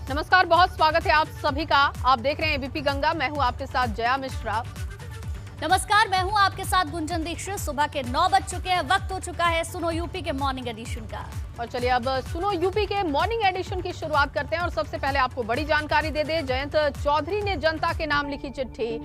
नमस्कार, बहुत स्वागत है आप सभी का। आप देख रहे हैं एबीपी गंगा। मैं हूं आपके साथ जया मिश्रा। नमस्कार, मैं हूं आपके साथ गुंजन दीक्षित। सुबह के 9 बज चुके हैं, वक्त हो चुका है सुनो यूपी के मॉर्निंग एडिशन का। और चलिए अब सुनो यूपी के मॉर्निंग एडिशन की शुरुआत करते हैं और सबसे पहले आपको बड़ी जानकारी दे दें। जयंत चौधरी ने जनता के नाम लिखी चिट्ठी।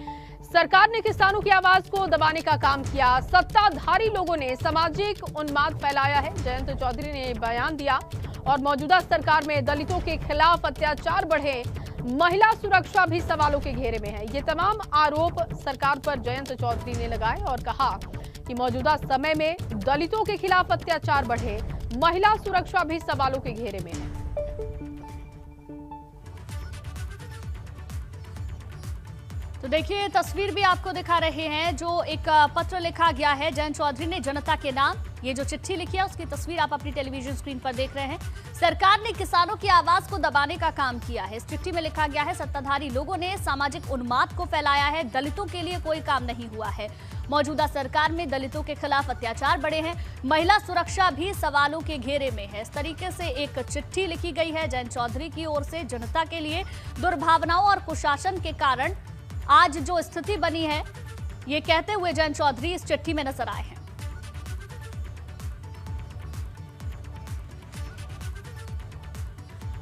सरकार ने किसानों की आवाज को दबाने का काम किया। सत्ताधारी लोगों ने सामाजिक उन्माद फैलाया है। जयंत चौधरी ने बयान दिया और मौजूदा सरकार में दलितों के खिलाफ अत्याचार बढ़े, महिला सुरक्षा भी सवालों के घेरे में है। ये तमाम आरोप सरकार पर जयंत चौधरी ने लगाए और कहा कि मौजूदा समय में दलितों के खिलाफ अत्याचार बढ़े, महिला सुरक्षा भी सवालों के घेरे में है। तो देखिए, तस्वीर भी आपको दिखा रहे हैं जो एक पत्र लिखा गया है जयंत चौधरी ने जनता के नाम। ये जो चिट्ठी लिखी है उसकी तस्वीर आप अपनी टेलीविजन स्क्रीन पर देख रहे हैं। सरकार ने किसानों की आवाज को दबाने का काम किया है। इस चिट्ठी में लिखा गया है, सत्ताधारी लोगों ने सामाजिक उन्माद को फैलाया है, दलितों के लिए कोई काम नहीं हुआ है। मौजूदा सरकार में दलितों के खिलाफ अत्याचार बढ़े हैं, महिला सुरक्षा भी सवालों के घेरे में है। इस तरीके से एक चिट्ठी लिखी गई है जयंत चौधरी की ओर से जनता के लिए। दुर्भावनाओं और कुशासन के कारण आज जो स्थिति बनी है, ये कहते हुए जयंत चौधरी इस चिट्ठी में नजर आए हैं।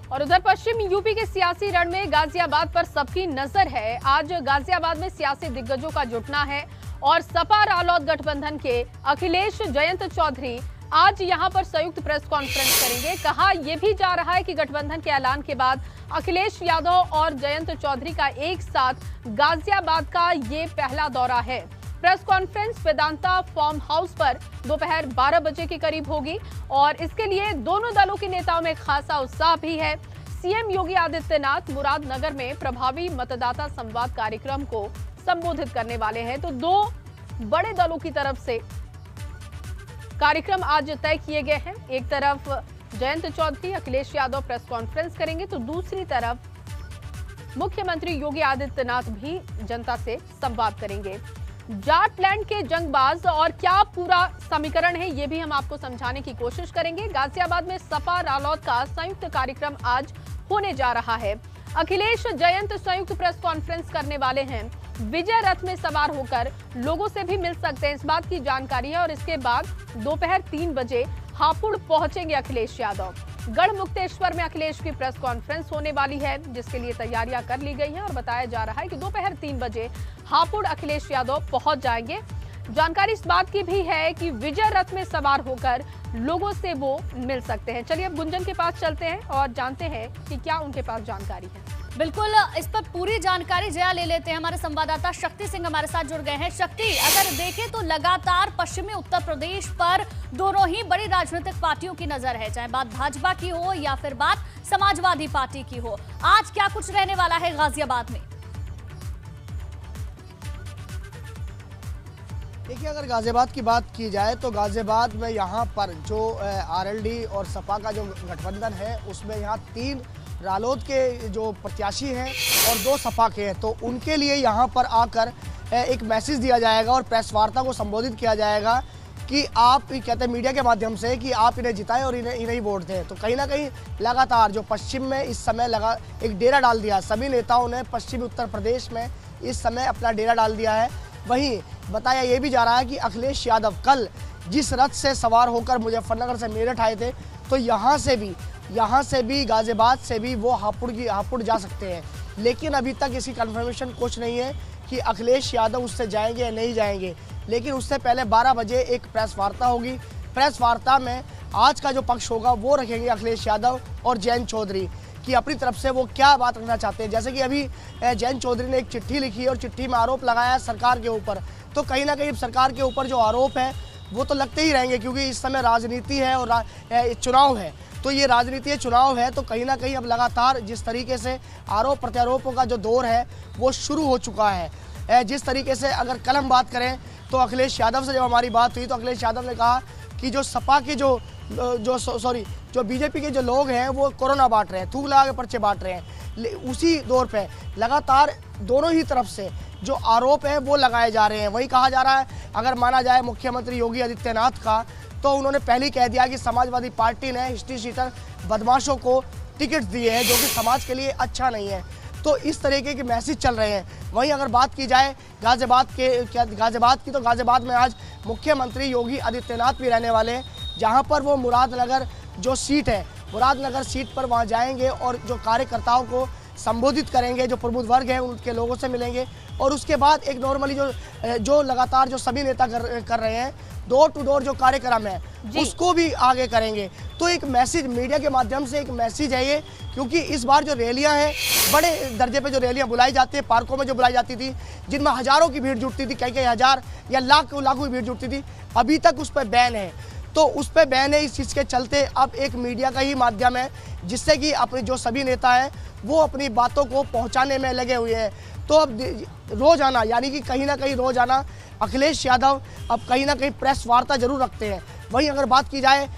और उधर पश्चिम यूपी के सियासी रण में गाजियाबाद पर सबकी नजर है। आज गाजियाबाद में सियासी दिग्गजों का जुटना है और सपा रालोद गठबंधन के अखिलेश जयंत चौधरी आज यहां पर संयुक्त प्रेस कॉन्फ्रेंस करेंगे। कहा यह भी जा रहा है कि गठबंधन के ऐलान के बाद अखिलेश यादव और जयंत चौधरी का एक साथ गाजियाबाद का ये पहला दौरा है। Press conference Vedanta farm house पर दोपहर 12 बजे के करीब होगी और इसके लिए दोनों दलों के नेताओं में खासा उत्साह भी है। सीएम योगी आदित्यनाथ मुरादनगर में प्रभावी मतदाता संवाद कार्यक्रम को संबोधित करने वाले हैं। तो दो बड़े दलों की तरफ से कार्यक्रम आज तय किए गए हैं। एक तरफ जयंत चौधरी, अखिलेश यादव प्रेस कॉन्फ्रेंस करेंगे तो दूसरी तरफ मुख्यमंत्री योगी आदित्यनाथ भी जनता से संवाद करेंगे। जाटलैंड के जंगबाज और क्या पूरा समीकरण है, ये भी हम आपको समझाने की कोशिश करेंगे। गाजियाबाद में सपा रालोद का संयुक्त कार्यक्रम आज होने जा रहा है। अखिलेश जयंत संयुक्त प्रेस कॉन्फ्रेंस करने वाले हैं। विजय रथ में सवार होकर लोगों से भी मिल सकते हैं, इस बात की जानकारी है। और इसके बाद दोपहर 3 बजे हापुड़ पहुंचेंगे अखिलेश यादव। गढ़मुक्तेश्वर में अखिलेश की प्रेस कॉन्फ्रेंस होने वाली है, जिसके लिए तैयारियां कर ली गई हैं और बताया जा रहा है कि दोपहर 3 बजे हापुड़ अखिलेश यादव पहुंच जाएंगे। जानकारी इस बात की भी है कि विजय रथ में सवार होकर लोगों से वो मिल सकते हैं। चलिए अब गुंजन के पास चलते हैं और जानते हैं कि क्या उनके पास जानकारी है। बिल्कुल, इस पर पूरी जानकारी जया ले लेते हैं। हमारे संवाददाता शक्ति सिंह हमारे साथ जुड़ गए हैं। शक्ति, अगर देखें तो लगातार पश्चिमी उत्तर प्रदेश पर दोनों ही बड़ी राजनीतिक पार्टियों की नजर है, चाहे बात भाजपा की हो या फिर बात समाजवादी पार्टी की हो। आज क्या कुछ रहने वाला है गाजियाबाद में? देखिए, अगर गाजियाबाद की बात की जाए तो गाजियाबाद में यहाँ पर जो आरएलडी और सपा का जो गठबंधन है, उसमें यहाँ 3 रालोद के जो प्रत्याशी हैं और 2 सपा के हैं। तो उनके लिए यहाँ पर आकर एक मैसेज दिया जाएगा और प्रेस वार्ता को संबोधित किया जाएगा कि आप कहते हैं मीडिया के माध्यम से कि आप इन्हें जिताएं और इन्हें ही वोट दें। तो कहीं ना कहीं लगातार जो पश्चिम में इस समय लगा एक डेरा डाल दिया, सभी नेताओं ने पश्चिमी उत्तर प्रदेश में इस समय अपना डेरा डाल दिया है। वहीं बताया ये भी जा रहा है कि अखिलेश यादव कल जिस रथ से सवार होकर मुजफ्फरनगर से मेरठ आए थे, तो यहाँ से भी गाजियाबाद से भी वो हापुड़ जा सकते हैं। लेकिन अभी तक इसकी कंफर्मेशन कुछ नहीं है कि अखिलेश यादव उससे जाएंगे या नहीं जाएंगे। लेकिन उससे पहले 12 बजे एक प्रेस वार्ता होगी। प्रेस वार्ता में आज का जो पक्ष होगा वो रखेंगे अखिलेश यादव और जयंत चौधरी कि अपनी तरफ से वो क्या बात रखना चाहते हैं। जैसे कि अभी जयंत चौधरी ने एक चिट्ठी लिखी और चिट्ठी में आरोप लगाया सरकार के ऊपर। तो कहीं ना कहीं सरकार के ऊपर जो आरोप है वो तो लगते ही रहेंगे, क्योंकि इस समय राजनीति है और चुनाव है। तो ये राजनीति चुनाव है, तो कहीं ना कहीं अब लगातार जिस तरीके से आरोप प्रत्यारोपों का जो दौर है वो शुरू हो चुका है। जिस तरीके से अगर कल हम बात करें तो अखिलेश यादव से जब हमारी बात हुई तो अखिलेश यादव ने कहा कि जो सपा के जो बीजेपी के जो लोग हैं वो कोरोना बांट रहे हैं, थूक लगा के पर्चे बांट रहे हैं। उसी दौर पे लगातार दोनों ही तरफ से जो आरोप है वो लगाए जा रहे हैं। वही कहा जा रहा है, अगर माना जाए मुख्यमंत्री योगी आदित्यनाथ का, तो उन्होंने पहले ही कह दिया कि समाजवादी पार्टी ने हिस्ट्री शीटर बदमाशों को टिकट दिए हैं जो कि समाज के लिए अच्छा नहीं है। तो इस तरीके के मैसेज चल रहे हैं। वहीं अगर बात की जाए गाजियाबाद की, तो गाजियाबाद में आज मुख्यमंत्री योगी आदित्यनाथ भी रहने वाले हैं, जहां पर वो मुरादनगर जो सीट है, मुरादनगर सीट पर वहां जाएंगे और जो कार्यकर्ताओं को संबोधित करेंगे, जो प्रबुद्ध वर्ग है उनके लोगों से मिलेंगे और उसके बाद एक नॉर्मली जो लगातार जो सभी नेता कर रहे हैं, डोर टू डोर जो कार्यक्रम है उसको भी आगे करेंगे। तो एक मैसेज मीडिया के माध्यम से एक मैसेज है ये, क्योंकि इस बार जो रैलियां हैं, बड़े दर्जे पे जो रैलियां बुलाई जाती है, पार्कों में जो बुलाई जाती थी, जिनमें हजारों की भीड़ जुटती थी, कई हजार या लाखों की भीड़ जुटती थी, अभी तक उस पर बैन है। तो उस पर बैन है, इस चीज़ के चलते अब एक मीडिया का ही माध्यम है जिससे कि अपने जो सभी नेता हैं वो अपनी बातों को पहुंचाने में लगे हुए हैं। तो अब रोज़ाना, यानी कि कहीं ना कहीं रोज़ाना अखिलेश यादव अब कहीं ना कहीं प्रेस वार्ता जरूर रखते हैं। वहीं अगर बात की जाए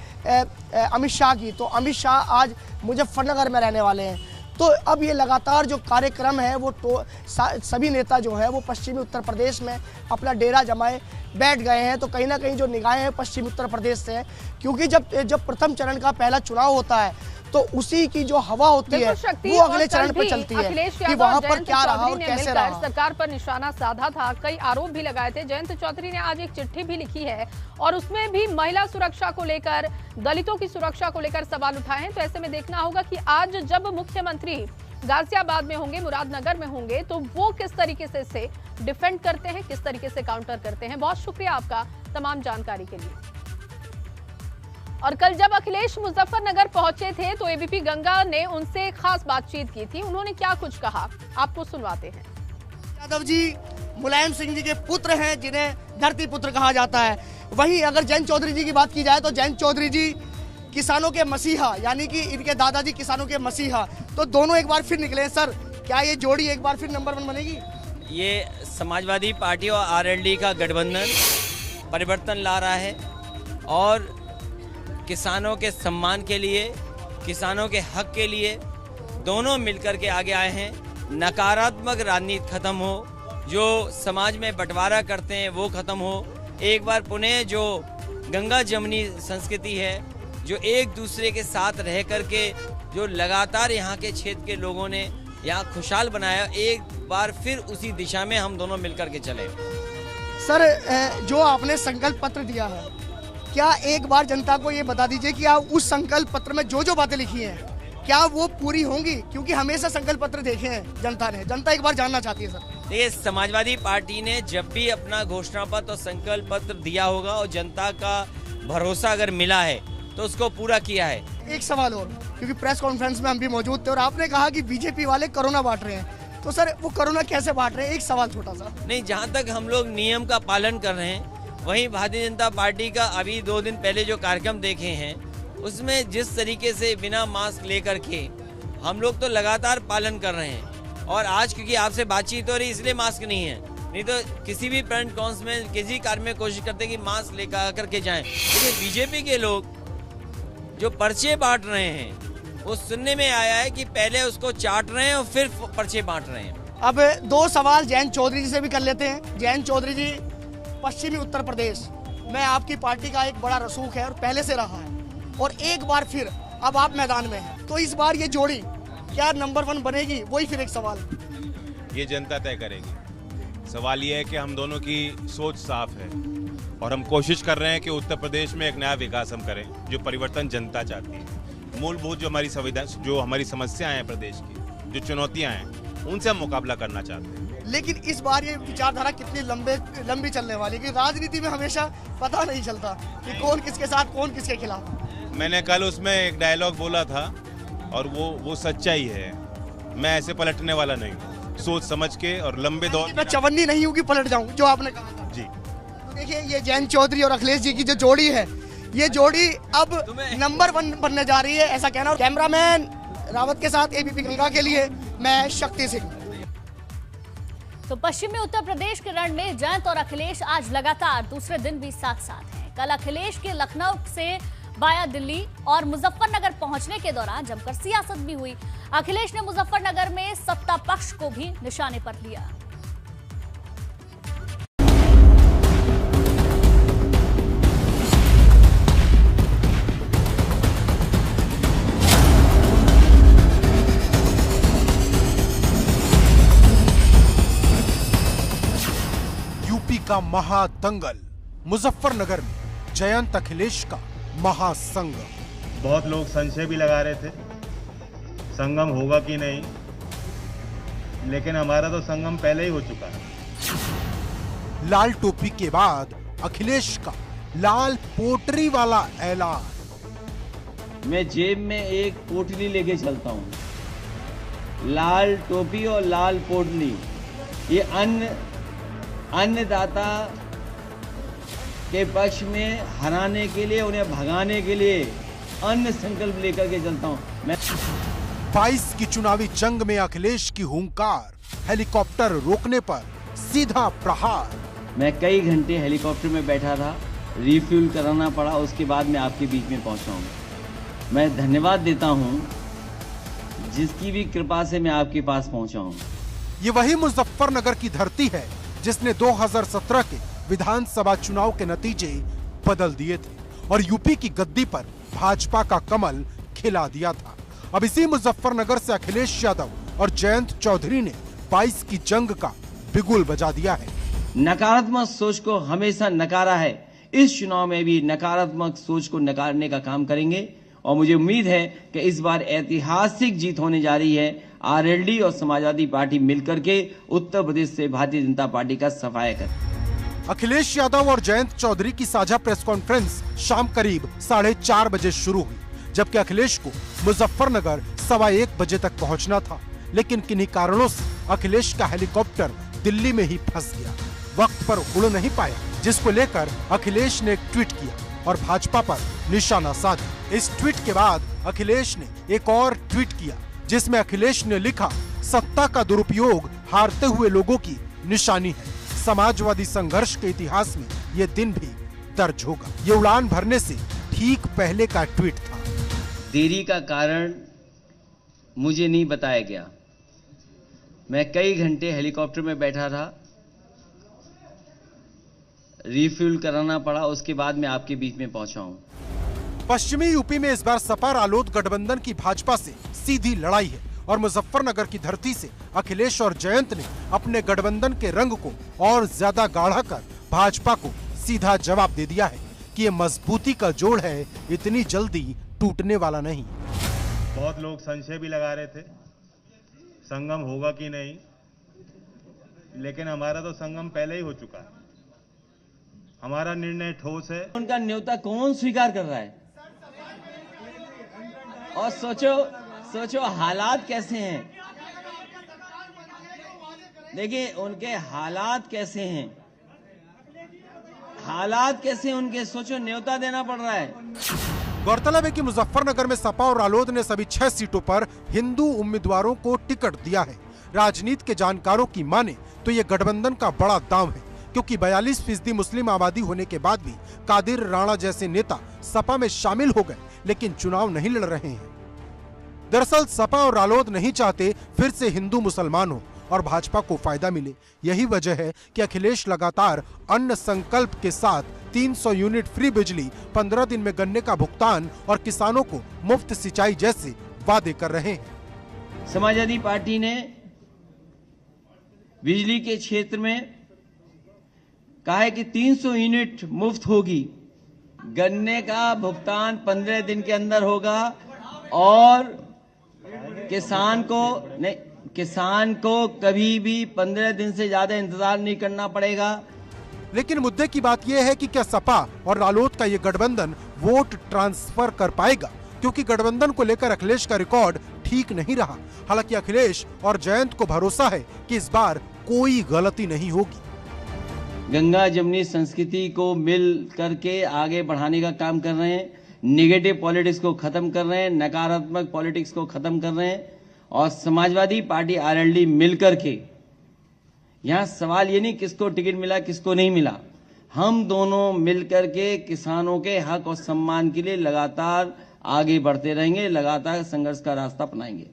अमित शाह की, तो अमित शाह आज मुजफ्फरनगर में रहने वाले हैं। तो अब ये लगातार जो कार्यक्रम है वो सभी नेता जो है वो पश्चिमी उत्तर प्रदेश में अपना डेरा जमाए बैठ गए हैं। तो कहीं ना कहीं जो निगाहें हैं पश्चिमी उत्तर प्रदेश से हैं, क्योंकि जब प्रथम चरण का पहला चुनाव होता है तो उसी की जो हवा होती है वो अगले चरण पर चलती है कि वहां पर क्या रहा और कैसे रहा। सरकार पर निशाना साधा था, कई आरोप भी लगाए थे। जयंत चौधरी ने आज एक चिट्ठी भी लिखी है और उसमें भी महिला सुरक्षा को लेकर, दलितों की सुरक्षा को लेकर सवाल उठाए हैं। तो ऐसे में देखना होगा कि आज जब मुख्यमंत्री गाजियाबाद में होंगे, मुरादनगर में होंगे, तो वो किस तरीके से इसे डिफेंड करते हैं, किस तरीके से काउंटर करते हैं। बहुत शुक्रिया आपका तमाम जानकारी के लिए। और कल जब अखिलेश मुजफ्फरनगर पहुंचे थे तो एबीपी गंगा ने उनसे खास बातचीत की थी। उन्होंने क्या कुछ कहा, आपको सुनवाते हैं। यादव जी मुलायम सिंह जी के पुत्र हैं, जिन्हें धरती पुत्र कहा जाता है। वहीं अगर जयंत चौधरी जी की बात की जाए तो जयंत चौधरी जी किसानों के मसीहा, यानी कि इनके दादाजी किसानों के मसीहा। तो दोनों एक बार फिर निकले। सर, क्या ये जोड़ी एक बार फिर नंबर 1 बनेगी? ये समाजवादी पार्टी और आरएलडी का गठबंधन परिवर्तन ला रहा है और किसानों के सम्मान के लिए, किसानों के हक के लिए दोनों मिलकर के आगे आए हैं। नकारात्मक राजनीति खत्म हो, जो समाज में बंटवारा करते हैं वो खत्म हो। एक बार पुनः जो गंगा जमुनी संस्कृति है, जो एक दूसरे के साथ रह करके जो लगातार यहाँ के क्षेत्र के लोगों ने यहाँ खुशहाल बनाया, एक बार फिर उसी दिशा में हम दोनों मिलकर के चले। सर, जो आपने संकल्प पत्र दिया है, क्या एक बार जनता को ये बता दीजिए कि आप उस संकल्प पत्र में जो बातें लिखी हैं क्या वो पूरी होंगी? क्योंकि हमेशा संकल्प पत्र देखे हैं जनता ने, जनता एक बार जानना चाहती है। सर देखिए, समाजवादी पार्टी ने जब भी अपना घोषणा पत्र और संकल्प पत्र दिया होगा और जनता का भरोसा अगर मिला है तो उसको पूरा किया है। एक सवाल और, क्योंकि प्रेस कॉन्फ्रेंस में हम भी मौजूद थे और आपने कहा कि बीजेपी वाले कोरोना बांट रहे हैं, तो सर वो कोरोना कैसे बांट रहे हैं? एक सवाल छोटा सा। नहीं, जहाँ तक हम लोग नियम का पालन कर रहे हैं, वहीं भारतीय जनता पार्टी का अभी 2 दिन पहले जो कार्यक्रम देखे हैं उसमें जिस तरीके से बिना मास्क लेकर के हम लोग तो लगातार पालन कर रहे हैं। और आज क्योंकि आपसे बातचीत हो रही इसलिए मास्क नहीं है, नहीं तो किसी भी फ्रंट कॉन्स में किसी कार्य में कोशिश करते कि मास्क लेकर करके जाएं। लेकिन बीजेपी के लोग जो पर्चे बांट रहे हैं वो सुनने में आया है कि पहले उसको चाट रहे हैं और फिर पर्चे बांट रहे हैं। अब 2 सवाल जयंत चौधरी जी से भी कर लेते हैं। जयंत चौधरी जी, पश्चिमी उत्तर प्रदेश में आपकी पार्टी का एक बड़ा रसूख है और पहले से रहा है, और एक बार फिर अब आप मैदान में हैं, तो इस बार ये जोड़ी क्या नंबर 1 बनेगी? वही फिर एक सवाल ये जनता तय करेगी। सवाल ये है कि हम दोनों की सोच साफ है और हम कोशिश कर रहे हैं कि उत्तर प्रदेश में एक नया विकास हम करें, जो परिवर्तन जनता चाहती है। मूलभूत जो हमारी संविधान, जो हमारी समस्याएं हैं प्रदेश की, जो चुनौतियां हैं, उनसे हम मुकाबला करना चाहते हैं। लेकिन इस बार ये विचारधारा कितनी लंबी चलने वाली है, कि राजनीति में हमेशा पता नहीं चलता कि कौन किसके साथ, कौन किसके खिलाफ। मैंने कल उसमें एक डायलॉग बोला था और वो सच्चाई है। मैं ऐसे पलटने वाला नहीं हूँ, सोच समझ के और लंबे दौर मैं चवन्नी नहीं हूँ कि पलट जाऊँ, जो आपने कहा था। जी, तो देखिए, ये जयंत चौधरी और अखिलेश जी की जो जोड़ी है, ये जोड़ी अब नंबर 1 बनने जा रही है, ऐसा कहना। कैमरामैन रावत के साथ एबीपी गंगा के लिए मैं शक्ति सिंह। तो पश्चिमी उत्तर प्रदेश के रण में जयंत और अखिलेश आज लगातार दूसरे दिन भी साथ साथ हैं। कल अखिलेश के लखनऊ से वाया दिल्ली और मुजफ्फरनगर पहुंचने के दौरान जमकर सियासत भी हुई। अखिलेश ने मुजफ्फरनगर में सत्ता पक्ष को भी निशाने पर लिया। का महादंगल, मुजफ्फरनगर में जयंत अखिलेश का महासंगम। बहुत लोग संशय भी लगा रहे थे संगम होगा कि नहीं, लेकिन हमारा तो संगम पहले ही हो चुका है। लाल टोपी के बाद अखिलेश का लाल पोटरी वाला ऐलान। मैं जेब में एक पोटली लेके चलता हूँ, लाल टोपी और लाल पोटली। ये अन्नदाता के पक्ष में हराने के लिए, उन्हें भगाने के लिए अन्न संकल्प लेकर के चलता हूँ मैं। 22 की चुनावी जंग में अखिलेश की हुंकार, हेलीकॉप्टर रोकने पर सीधा प्रहार। मैं कई घंटे हेलीकॉप्टर में बैठा था, रिफ्यूल कराना पड़ा, उसके बाद मैं आपके बीच में पहुंचा हूँ। मैं धन्यवाद देता हूँ जिसकी भी कृपा से मैं आपके पास पहुंचा हूँ। ये वही मुजफ्फरनगर की धरती है जिसने 2017 के विधानसभा चुनाव के नतीजे बदल दिए थे और यूपी की गद्दी पर भाजपा का कमल खिला दिया था। अब इसी मुजफ्फरनगर से अखिलेश यादव और जयंत चौधरी ने 22 की जंग का बिगुल बजा दिया है। नकारात्मक सोच को हमेशा नकारा है, इस चुनाव में भी नकारात्मक सोच को नकारने का काम करेंगे और मुझे उम्मीद है कि इस बार ऐतिहासिक जीत होने जा रही है। आरएलडी और समाजवादी पार्टी मिलकर के उत्तर प्रदेश से भारतीय जनता पार्टी का सफाया कर। अखिलेश यादव और जयंत चौधरी की साझा प्रेस कॉन्फ्रेंस शाम करीब 4:30 बजे शुरू हुई, जबकि अखिलेश को मुजफ्फरनगर 1:15 बजे तक पहुंचना था, लेकिन किन्हीं कारणों से अखिलेश का हेलीकॉप्टर दिल्ली में ही फंस गया, वक्त पर उड़ नहीं पाया, जिसको लेकर अखिलेश ने एक ट्वीट किया और भाजपा पर निशाना साधा। इस ट्वीट के बाद अखिलेश ने एक और ट्वीट किया जिसमें अखिलेश ने लिखा, सत्ता का दुरुपयोग हारते हुए लोगों की निशानी है। समाजवादी संघर्ष के इतिहास में ये दिन भी दर्ज होगा। ये उड़ान भरने से ठीक पहले का ट्वीट था। देरी का कारण मुझे नहीं बताया गया। मैं कई घंटे हेलीकॉप्टर में बैठा था, रिफ्यूल कराना पड़ा, उसके बाद मैं आपके बीच में पहुंचा हूं। पश्चिमी यूपी में इस बार सपा रालोद गठबंधन की भाजपा से सीधी लड़ाई है और मुजफ्फरनगर की धरती से अखिलेश और जयंत ने अपने गठबंधन के रंग को और ज्यादा गाढ़ा कर भाजपा को सीधा जवाब दे दिया है कि ये मजबूती का जोड़ है, इतनी जल्दी टूटने वाला नहीं। बहुत लोग संशय भी लगा रहे थे संगम होगा कि नहीं, लेकिन हमारा तो संगम पहले ही हो चुका है। हमारा निर्णय ठोस है। उनका न्योता कौन स्वीकार कर रहा है? और सोचो हालात कैसे हैं। देखिए उनके हालात कैसे हैं, उनके सोचो, न्योता देना पड़ रहा है। गौरतलब है कि मुजफ्फरनगर में सपा और रालोद ने सभी 6 सीटों पर हिंदू उम्मीदवारों को टिकट दिया है। राजनीति के जानकारों की माने तो ये गठबंधन का बड़ा दांव है, क्योंकि 42% मुस्लिम आबादी होने के बाद भी कादिर राणा जैसे नेता सपा में शामिल हो गए, लेकिन चुनाव नहीं लड़ रहे हैं। दरअसल सपा और रालोद नहीं चाहते फिर से हिंदू मुसलमान हो और भाजपा को फायदा मिले। यही वजह है कि अखिलेश लगातार अन्न संकल्प के साथ 300 यूनिट फ्री बिजली, 15 दिन में गन्ने का भुगतान और किसानों को मुफ्त सिंचाई जैसे वादे कर रहे हैं। समाजवादी पार्टी ने बिजली के क्षेत्र में कहा है कि 300 यूनिट मुफ्त होगी, गन्ने का भुगतान 15 दिन के अंदर होगा और किसान को कभी भी 15 दिन से ज्यादा इंतजार नहीं करना पड़ेगा। लेकिन मुद्दे की बात यह है कि क्या सपा और रालोद का ये गठबंधन वोट ट्रांसफर कर पाएगा, क्योंकि गठबंधन को लेकर अखिलेश का रिकॉर्ड ठीक नहीं रहा। हालांकि अखिलेश और जयंत को भरोसा है कि इस बार कोई गलती नहीं होगी। गंगा जमुनी संस्कृति को मिल करके आगे बढ़ाने का काम कर रहे हैं, नेगेटिव पॉलिटिक्स को खत्म कर रहे हैं, नकारात्मक पॉलिटिक्स को खत्म कर रहे हैं और समाजवादी पार्टी आरएलडी मिलकर के, यहाँ सवाल ये नहीं किसको टिकट मिला किसको नहीं मिला, हम दोनों मिलकर के किसानों के हक और सम्मान के लिए लगातार आगे बढ़ते रहेंगे, लगातार संघर्ष का रास्ता अपनाएंगे।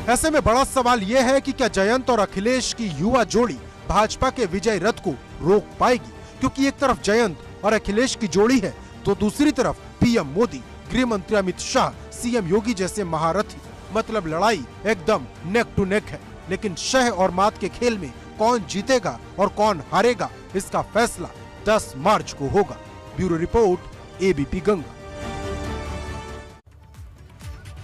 ऐसे में बड़ा सवाल यह है कि क्या जयंत और अखिलेश की युवा जोड़ी भाजपा के विजय रथ को रोक पाएगी, क्योंकि एक तरफ जयंत और अखिलेश की जोड़ी है तो दूसरी तरफ पीएम मोदी, गृह मंत्री अमित शाह, सीएम योगी जैसे महारथी। मतलब लड़ाई एकदम नेक टू नेक है, लेकिन शह और मात के खेल में कौन जीतेगा और कौन हारेगा, इसका फैसला 10 मार्च को होगा। Bureau report, ABP Ganga.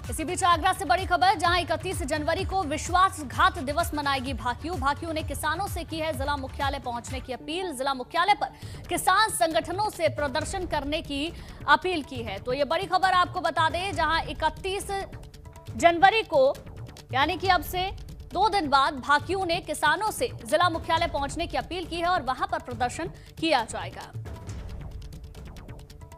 इसी बीच आगरा से बड़ी खबर, जहां 31 जनवरी को विश्वासघात दिवस मनाएगी भाकियू। भाकियू ने किसानों से की है जिला मुख्यालय पहुंचने की अपील। जिला मुख्यालय पर किसान संगठनों से प्रदर्शन करने की अपील की है। तो ये बड़ी खबर आपको बता दें, जहां 31 जनवरी को यानी कि अब से 2 दिन बाद भाकियू ने किसानों से जिला मुख्यालय पहुंचने की अपील की है और वहां पर प्रदर्शन किया जाएगा।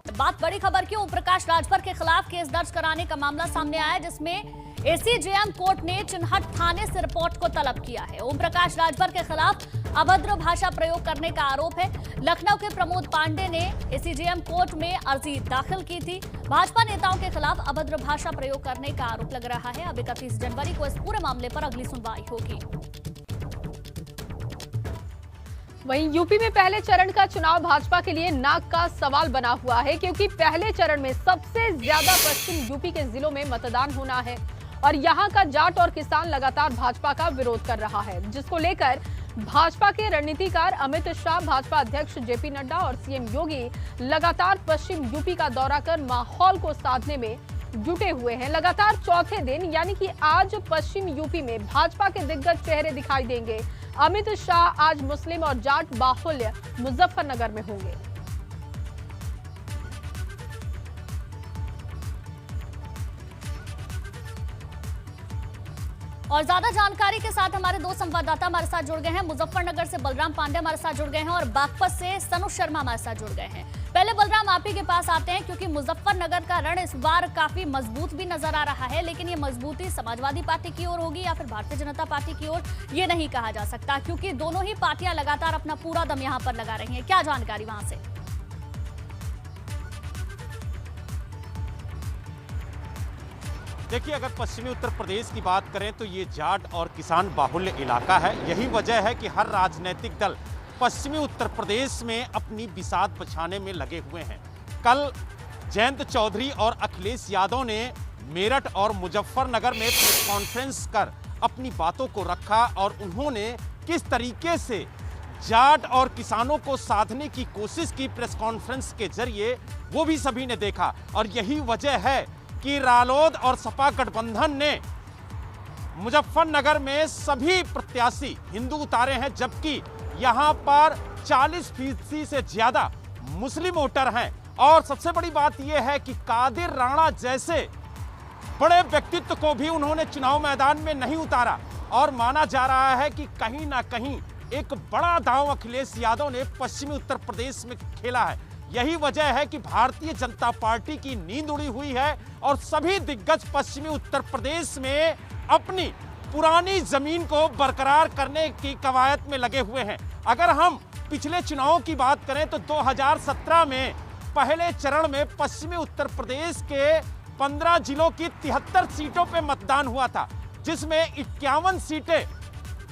बात बड़ी खबर की, ओम प्रकाश राजभर के खिलाफ केस दर्ज कराने का मामला सामने आया, जिसमें एसीजेएम कोर्ट ने चिन्हट थाने से रिपोर्ट को तलब किया है। ओम प्रकाश राजभर के खिलाफ अभद्र भाषा प्रयोग करने का आरोप है। लखनऊ के प्रमोद पांडे ने एसीजेएम कोर्ट में अर्जी दाखिल की थी। भाजपा नेताओं के खिलाफ अभद्र भाषा प्रयोग करने का आरोप लग रहा है। अब 31 जनवरी को इस पूरे मामले पर अगली सुनवाई होगी। वहीं यूपी में पहले चरण का चुनाव भाजपा के लिए नाक का सवाल बना हुआ है, क्योंकि पहले चरण में सबसे ज्यादा पश्चिम यूपी के जिलों में मतदान होना है और यहां का जाट और किसान लगातार भाजपा का विरोध कर रहा है, जिसको लेकर भाजपा के रणनीतिकार अमित शाह, भाजपा अध्यक्ष जेपी नड्डा और सीएम योगी लगातार पश्चिम यूपी का दौरा कर माहौल को साधने में जुटे हुए हैं। लगातार चौथे दिन यानी कि आज पश्चिम यूपी में भाजपा के दिग्गज चेहरे दिखाई देंगे। अमित शाह आज मुस्लिम और जाट बाहुल्य मुजफ्फरनगर में होंगे। और ज्यादा जानकारी के साथ हमारे 2 संवाददाता हमारे साथ जुड़ गए हैं। मुजफ्फरनगर से बलराम पांडे हमारे साथ जुड़ गए हैं और बागपत से सनुज शर्मा हमारे साथ जुड़ गए हैं। पहले बलराम, आप ही के पास आते हैं, क्योंकि मुजफ्फरनगर का रण इस बार काफी मजबूत भी नजर आ रहा है, लेकिन ये मजबूती समाजवादी पार्टी की ओर होगी या फिर भारतीय जनता पार्टी की ओर, ये नहीं कहा जा सकता, क्योंकि दोनों ही पार्टियां लगातार अपना पूरा दम यहाँ पर लगा रही हैं। क्या जानकारी वहां से? देखिए, अगर पश्चिमी उत्तर प्रदेश की बात करें तो ये जाट और किसान बाहुल्य इलाका है। यही वजह है कि हर राजनीतिक दल पश्चिमी उत्तर प्रदेश में अपनी बिसात बचाने में लगे हुए हैं। कल जयंत चौधरी और अखिलेश यादव ने मेरठ और मुजफ्फरनगर में प्रेस कॉन्फ्रेंस कर अपनी बातों को रखा और उन्होंने किस तरीके से जाट और किसानों को साधने की कोशिश की प्रेस कॉन्फ्रेंस के जरिए, वो भी सभी ने देखा। और यही वजह है कि रालोद और सपा गठबंधन ने मुजफ्फरनगर में सभी प्रत्याशी हिंदू उतारे हैं, जबकि यहां पर 40% से ज्यादा मुस्लिम वोटर हैं। और सबसे बड़ी बात यह है कि कादिर राणा जैसे बड़े व्यक्तित्व को भी उन्होंने चुनाव मैदान में नहीं उतारा और माना जा रहा है कि कहीं ना कहीं एक बड़ा दांव अखिलेश यादव ने पश्चिमी उत्तर प्रदेश में खेला है। यही वजह है कि भारतीय जनता पार्टी की नींद उड़ी हुई है और सभी दिग्गज पश्चिमी उत्तर प्रदेश में अपनी पुरानी जमीन को बरकरार करने की कवायद में लगे हुए हैं। अगर हम पिछले चुनावों की बात करें तो 2017 में पहले चरण में पश्चिमी उत्तर प्रदेश के 15 जिलों की 73 सीटों पे मतदान हुआ था, जिसमें 51 सीटें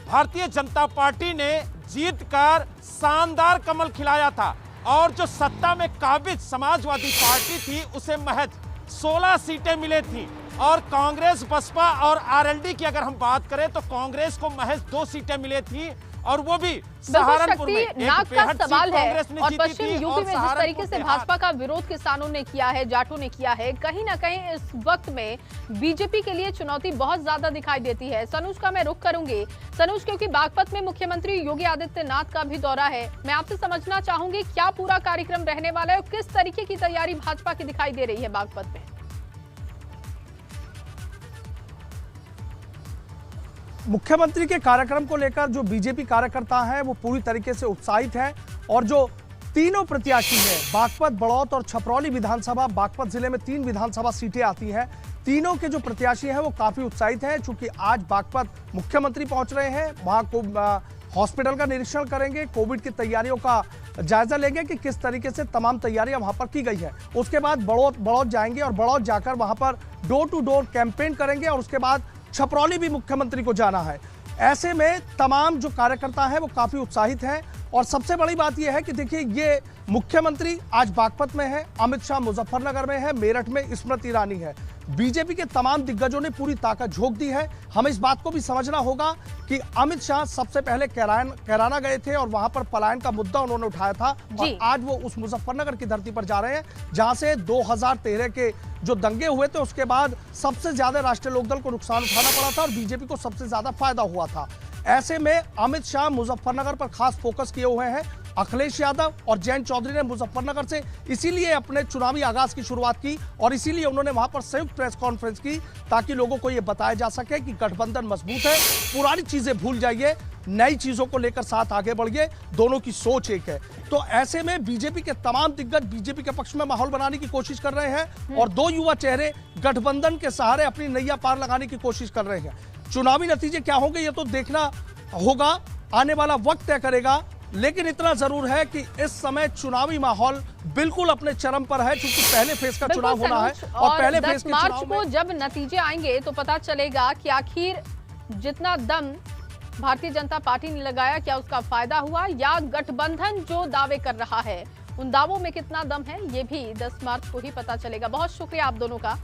भारतीय जनता पार्टी ने जीतकर शानदार कमल खिलाया था और जो सत्ता में काबिज समाजवादी पार्टी थी उसे महज 16 सीटें मिले थी। और कांग्रेस, बसपा और आरएलडी की अगर हम बात करें तो कांग्रेस को महज 2 सीटें मिली थी और वो भी सहारनपुर में। नाक का सवाल है और पश्चिम यूपी में जिस तरीके से भाजपा का विरोध किसानों ने किया है, जाटों ने किया है, कहीं ना कहीं इस वक्त में बीजेपी के लिए चुनौती बहुत ज्यादा दिखाई देती है। सनुज का मैं रुख करूंगी। सनुज, क्योंकि बागपत में मुख्यमंत्री योगी आदित्यनाथ का भी दौरा है, मैं आपसे समझना चाहूंगी क्या पूरा कार्यक्रम रहने वाला है और किस तरीके की तैयारी भाजपा की दिखाई दे रही है बागपत में? मुख्यमंत्री के कार्यक्रम को लेकर जो बीजेपी कार्यकर्ता हैं वो पूरी तरीके से उत्साहित हैं और जो तीनों प्रत्याशी हैं, बागपत, बड़ौत और छपरौली विधानसभा, बागपत जिले में 3 विधानसभा सीटें आती हैं, तीनों के जो प्रत्याशी हैं वो काफी उत्साहित हैं, चूंकि आज बागपत मुख्यमंत्री पहुंच रहे हैं, वहां को हॉस्पिटल का निरीक्षण करेंगे, कोविड की तैयारियों का जायजा लेंगे कि किस तरीके से तमाम तैयारियां वहां पर की गई है। उसके बाद बड़ौत जाएंगे और बड़ौत जाकर वहां पर डोर टू डोर कैंपेन करेंगे और उसके बाद छपरौली भी मुख्यमंत्री को जाना है। ऐसे में तमाम जो कार्यकर्ता हैं वो काफी उत्साहित हैं और सबसे बड़ी बात यह है कि देखिए, ये मुख्यमंत्री आज बागपत में है, अमित शाह मुजफ्फरनगर में है, मेरठ में स्मृति ईरानी है, बीजेपी के तमाम दिग्गजों ने पूरी ताकत झोंक दी है। हमें इस बात को भी समझना होगा कि अमित शाह सबसे पहले कैराना गए थे और वहां पर पलायन का मुद्दा उन्होंने उठाया था और आज वो उस मुजफ्फरनगर की धरती पर जा रहे हैं जहां से 2013 के जो दंगे हुए थे उसके बाद सबसे ज्यादा राष्ट्रीय लोकदल को नुकसान उठाना पड़ा था और बीजेपी को सबसे ज्यादा फायदा हुआ था। ऐसे में अमित शाह मुजफ्फरनगर पर खास फोकस किए हुए हैं। अखिलेश यादव और जयंत चौधरी ने मुजफ्फरनगर से इसीलिए अपने चुनावी आगाज की शुरुआत की और इसीलिए उन्होंने वहां पर संयुक्त प्रेस कॉन्फ्रेंस की ताकि लोगों को यह बताया जा सके कि गठबंधन मजबूत है, पुरानी चीजें भूल जाइए, नई चीजों को लेकर साथ आगे बढ़िए, दोनों की सोच एक है। तो ऐसे में बीजेपी के तमाम दिग्गज बीजेपी के पक्ष में माहौल बनाने की कोशिश कर रहे हैं और दो युवा चेहरे गठबंधन के सहारे अपनी नैया पार लगाने की कोशिश कर रहे हैं। चुनावी नतीजे क्या होंगे ये तो देखना होगा, आने वाला वक्त तय करेगा। लेकिन इतना जरूर है कि इस समय चुनावी माहौल बिल्कुल अपने चरम पर है क्योंकि पहले फेज का चुनाव होना है और पहले फेज के मार्च को जब नतीजे आएंगे तो पता चलेगा कि आखिर जितना दम भारतीय जनता पार्टी ने लगाया क्या उसका फायदा हुआ या गठबंधन जो दावे कर रहा है उन दावों में कितना दम है, ये भी 10 मार्च को ही पता चलेगा। बहुत शुक्रिया आप दोनों का।